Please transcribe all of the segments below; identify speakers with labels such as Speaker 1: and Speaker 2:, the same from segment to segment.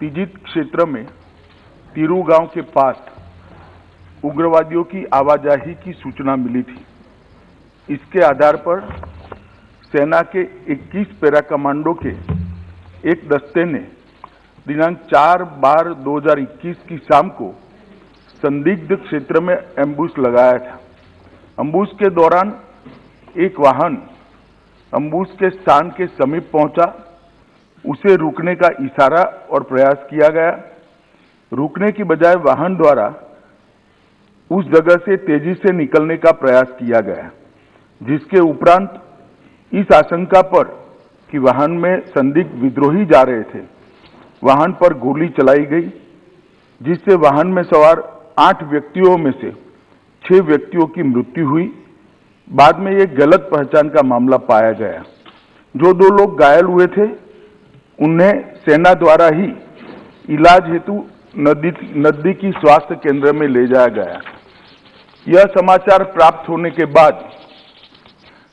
Speaker 1: तिजित क्षेत्र में तिरू गांव के पास उग्रवादियों की आवाजाही की सूचना मिली थी। इसके आधार पर सेना के 21 पैरा कमांडो के एक दस्ते ने दिनांक 4/12/2021 की शाम को संदिग्ध क्षेत्र में एम्बुश लगाया था। एम्बुश के दौरान एक वाहन एम्बुश के स्थान के समीप पहुंचा। उसे रुकने का इशारा और प्रयास किया गया। रुकने की बजाय वाहन द्वारा उस जगह से तेजी से निकलने का प्रयास किया गया, जिसके उपरांत इस आशंका पर कि वाहन में संदिग्ध विद्रोही जा रहे थे, वाहन पर गोली चलाई गई, जिससे वाहन में सवार 8 व्यक्तियों में से 6 व्यक्तियों की मृत्यु हुई। बाद में एक गलत पहचान का मामला पाया गया। जो 2 लोग घायल हुए थे उन्हें सेना द्वारा ही इलाज हेतु नजदीकी स्वास्थ्य केंद्र में ले जाया गया। यह समाचार प्राप्त होने के बाद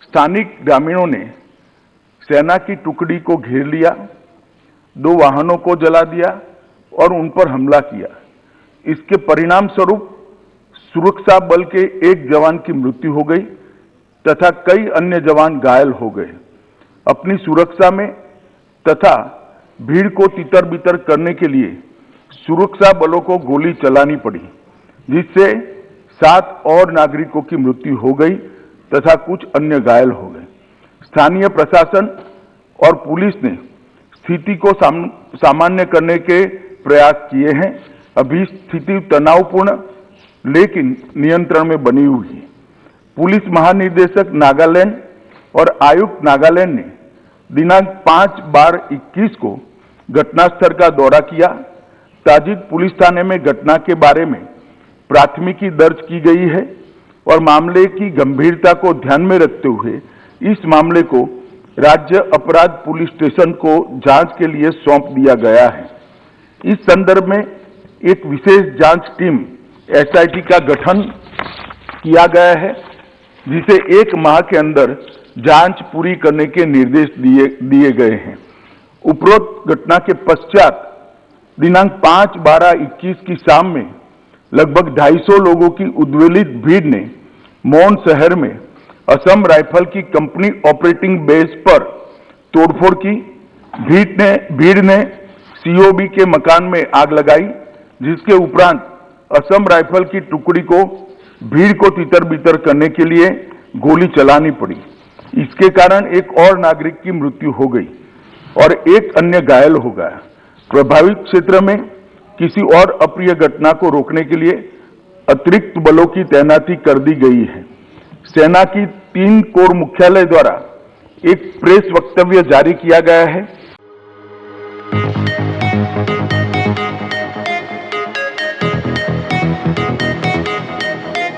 Speaker 1: स्थानिक ग्रामीणों ने सेना की टुकड़ी को घेर लिया, 2 वाहनों को जला दिया और उन पर हमला किया। इसके परिणाम स्वरूप सुरक्षा बल के एक जवान की मृत्यु हो गई तथा कई अन्य जवान घायल हो गए। अपनी सुरक्षा में तथा भीड़ को तितर-बितर करने के लिए सुरक्षा बलों को गोली चलानी पड़ी, जिससे 7 और नागरिकों की मृत्यु हो गई तथा कुछ अन्य घायल हो गए। स्थानीय प्रशासन और पुलिस ने स्थिति को सामान्य करने के प्रयास किए हैं। अभी स्थिति तनावपूर्ण लेकिन नियंत्रण में बनी हुई है। पुलिस महानिदेशक नागालैंड और आयुक्त नागालैंड ने दिनांक 5/12/21 को घटनास्थल का दौरा किया। ताजित पुलिस थाने में घटना के बारे में प्राथमिकी दर्ज की गई है और मामले की गंभीरता को ध्यान में रखते हुए इस मामले को राज्य अपराध पुलिस स्टेशन को जांच के लिए सौंप दिया गया है। इस संदर्भ में एक विशेष जांच टीम SIT का गठन किया गया है, जिसे 1 माह के अंदर जांच पूरी करने के निर्देश दिए गए हैं। उपरोक्त घटना के पश्चात दिनांक 5/12/21 की शाम में लगभग 250 लोगों की उद्वेलित भीड़ ने मौन शहर में असम राइफल की कंपनी ऑपरेटिंग बेस पर तोड़फोड़ की। भीड़ ने COB के मकान में आग लगाई, जिसके उपरांत असम राइफल की टुकड़ी को भीड़ को तितर-बितर करने के लिए गोली चलानी पड़ी। इसके कारण एक और नागरिक की मृत्यु हो गई और एक अन्य घायल हो गया। प्रभावित क्षेत्र में किसी और अप्रिय घटना को रोकने के लिए अतिरिक्त बलों की तैनाती कर दी गई है। सेना की 3 कोर मुख्यालय द्वारा एक प्रेस वक्तव्य जारी किया गया है,